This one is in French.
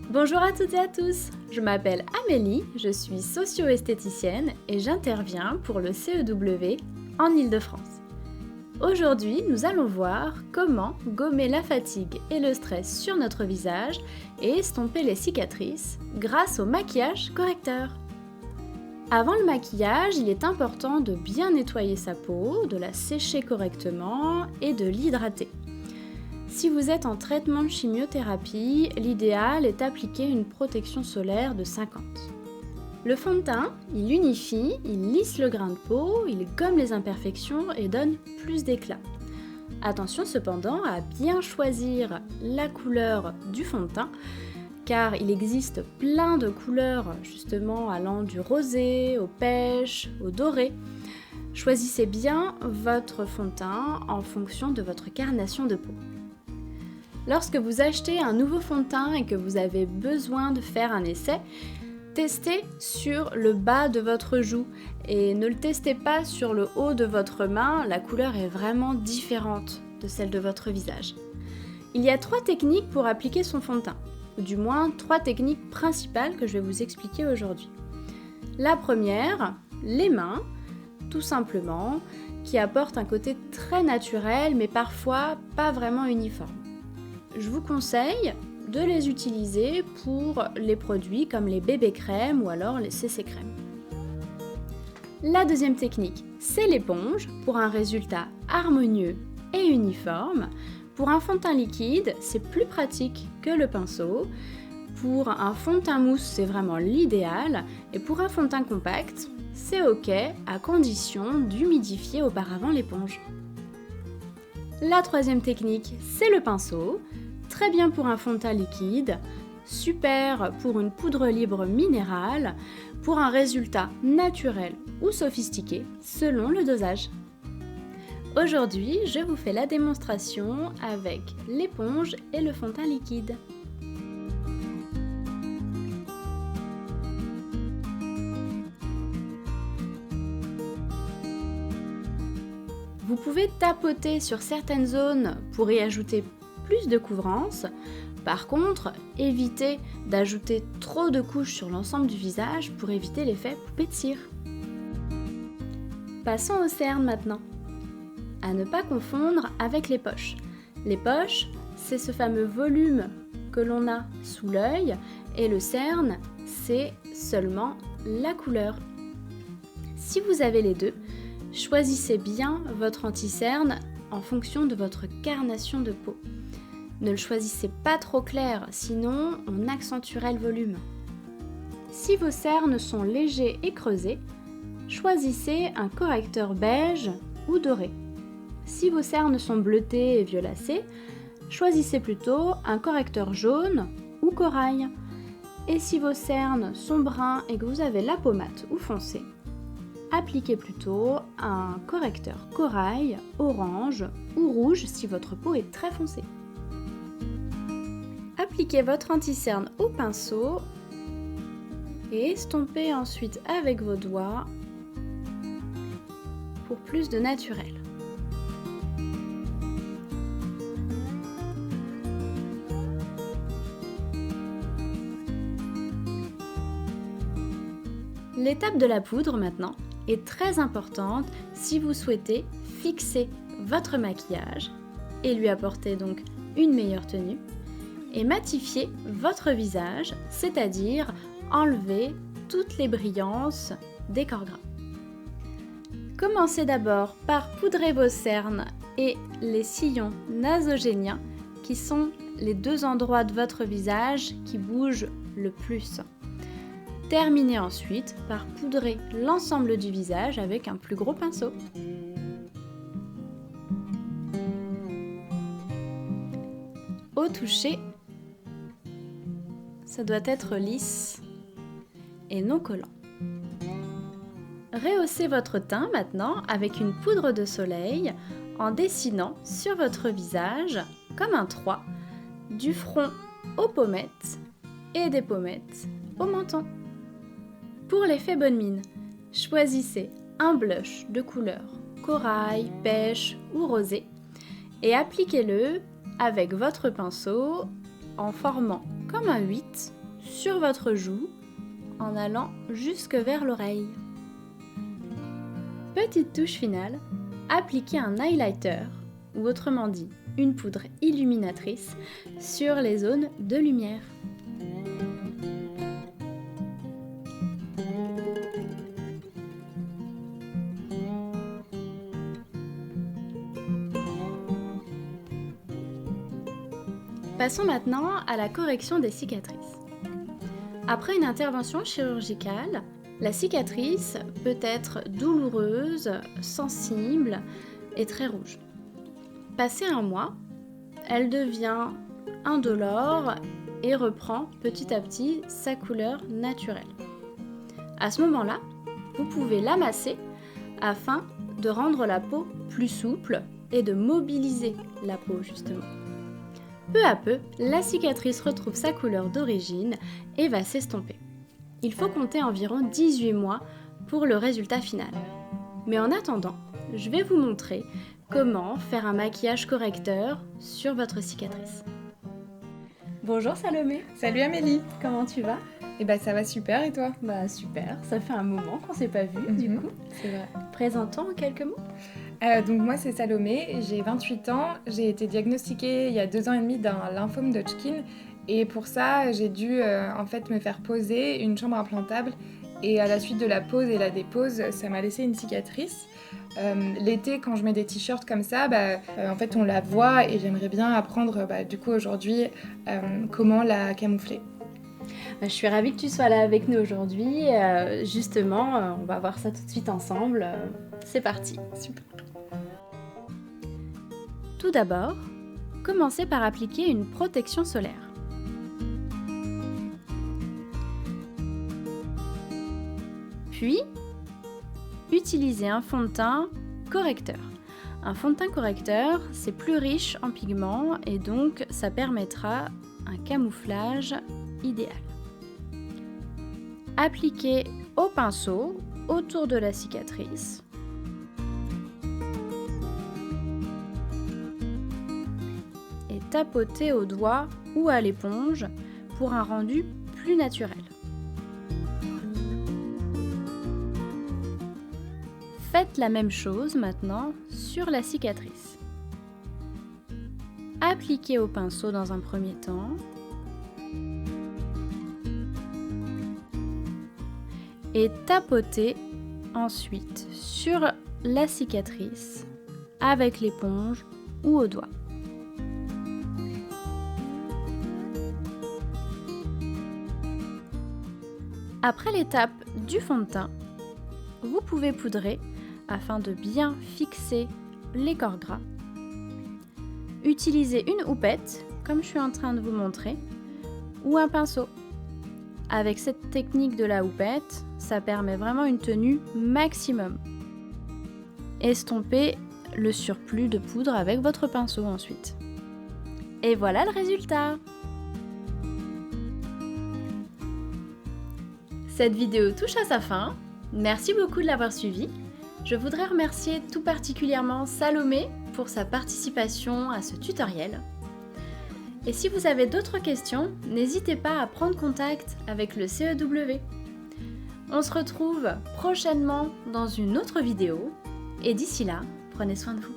Bonjour à toutes et à tous, je m'appelle Amélie, je suis socio-esthéticienne et j'interviens pour le CEW en Île-de-France. Aujourd'hui, nous allons voir comment gommer la fatigue et le stress sur notre visage et estomper les cicatrices grâce au maquillage correcteur. Avant le maquillage, il est important de bien nettoyer sa peau, de la sécher correctement et de l'hydrater. Si vous êtes en traitement de chimiothérapie, l'idéal est d'appliquer une protection solaire de 50. Le fond de teint, il unifie, il lisse le grain de peau, il gomme les imperfections et donne plus d'éclat. Attention cependant à bien choisir la couleur du fond de teint, car il existe plein de couleurs justement allant du rosé au pêche, au doré. Choisissez bien votre fond de teint en fonction de votre carnation de peau. Lorsque vous achetez un nouveau fond de teint et que vous avez besoin de faire un essai, testez sur le bas de votre joue et ne le testez pas sur le haut de votre main, la couleur est vraiment différente de celle de votre visage. Il y a 3 techniques pour appliquer son fond de teint, ou du moins 3 techniques principales que je vais vous expliquer aujourd'hui. La première, les mains, tout simplement, qui apportent un côté très naturel mais parfois pas vraiment uniforme. Je vous conseille de les utiliser pour les produits comme les bébés crèmes ou alors les CC crèmes. La deuxième technique, c'est l'éponge pour un résultat harmonieux et uniforme. Pour un fond de teint liquide, c'est plus pratique que le pinceau. Pour un fond de teint mousse, c'est vraiment l'idéal. Et pour un fond de teint compact, c'est ok à condition d'humidifier auparavant l'éponge. La troisième technique, c'est le pinceau. Très bien pour un fond de teint liquide, super pour une poudre libre minérale, pour un résultat naturel ou sophistiqué selon le dosage. Aujourd'hui, je vous fais la démonstration avec l'éponge et le fond de teint liquide. Vous pouvez tapoter sur certaines zones pour y ajouter plus de couvrance. Par contre, évitez d'ajouter trop de couches sur l'ensemble du visage pour éviter l'effet poupée de cire. Passons aux cernes maintenant. À ne pas confondre avec les poches. Les poches, c'est ce fameux volume que l'on a sous l'œil et le cerne, c'est seulement la couleur. Si vous avez les deux, choisissez bien votre anti-cerne en fonction de votre carnation de peau. Ne le choisissez pas trop clair, sinon on accentuerait le volume. Si vos cernes sont légers et creusés, choisissez un correcteur beige ou doré. Si vos cernes sont bleutées et violacées, choisissez plutôt un correcteur jaune ou corail. Et si vos cernes sont bruns et que vous avez la peau mate ou foncée, appliquez plutôt un correcteur corail, orange ou rouge si votre peau est très foncée. Appliquez votre anti-cerne au pinceau et estompez ensuite avec vos doigts pour plus de naturel. L'étape de la poudre maintenant est très importante si vous souhaitez fixer votre maquillage et lui apporter donc une meilleure tenue et matifier votre visage, c'est-à-dire enlever toutes les brillances des corps gras. Commencez d'abord par poudrer vos cernes et les sillons nasogéniens qui sont les 2 endroits de votre visage qui bougent le plus. Terminez ensuite par poudrer l'ensemble du visage avec un plus gros pinceau. Au toucher, ça doit être lisse et non collant. Rehaussez votre teint maintenant avec une poudre de soleil en dessinant sur votre visage, comme un 3, du front aux pommettes et des pommettes au menton. Pour l'effet bonne mine, choisissez un blush de couleur corail, pêche ou rosé et appliquez-le avec votre pinceau en formant comme un 8 sur votre joue en allant jusque vers l'oreille. Petite touche finale, appliquez un highlighter, ou autrement dit, une poudre illuminatrice, sur les zones de lumière. Passons maintenant à la correction des cicatrices. Après une intervention chirurgicale, la cicatrice peut être douloureuse, sensible et très rouge. Passé un mois, elle devient indolore et reprend petit à petit sa couleur naturelle. À ce moment-là, vous pouvez l'amasser afin de rendre la peau plus souple et de mobiliser la peau justement. Peu à peu, la cicatrice retrouve sa couleur d'origine et va s'estomper. Il faut compter environ 18 mois pour le résultat final. Mais en attendant, je vais vous montrer comment faire un maquillage correcteur sur votre cicatrice. Bonjour Salomé. Salut Amélie. Comment tu vas? Eh ben ça va super, et toi? Bah super, ça fait un moment qu'on s'est pas vu du coup. C'est vrai. Présentons en quelques mots. Donc moi c'est Salomé, j'ai 28 ans, j'ai été diagnostiquée il y a 2 ans et demi d'un lymphome d'Hodgkin et pour ça j'ai dû en fait me faire poser une chambre implantable et à la suite de la pose et la dépose ça m'a laissé une cicatrice. L'été quand je mets des t-shirts comme ça, en fait on la voit et j'aimerais bien apprendre du coup aujourd'hui comment la camoufler. Je suis ravie que tu sois là avec nous aujourd'hui. Justement, on va voir ça tout de suite ensemble. C'est parti. Super. Tout d'abord, commencez par appliquer une protection solaire. Puis, utilisez un fond de teint correcteur. Un fond de teint correcteur, c'est plus riche en pigments et donc ça permettra un camouflage idéal. Appliquez au pinceau autour de la cicatrice. Et tapotez au doigt ou à l'éponge pour un rendu plus naturel. Faites la même chose maintenant sur la cicatrice. Appliquez au pinceau dans un premier temps. Et tapotez ensuite sur la cicatrice avec l'éponge ou au doigt. Après l'étape du fond de teint, vous pouvez poudrer afin de bien fixer les corps gras. Utilisez une houppette, comme je suis en train de vous montrer, ou un pinceau. Avec cette technique de la houppette, ça permet vraiment une tenue maximum. Estompez le surplus de poudre avec votre pinceau ensuite. Et voilà le résultat! Cette vidéo touche à sa fin. Merci beaucoup de l'avoir suivie. Je voudrais remercier tout particulièrement Salomé pour sa participation à ce tutoriel. Et si vous avez d'autres questions, n'hésitez pas à prendre contact avec le CEW. On se retrouve prochainement dans une autre vidéo. Et d'ici là, prenez soin de vous.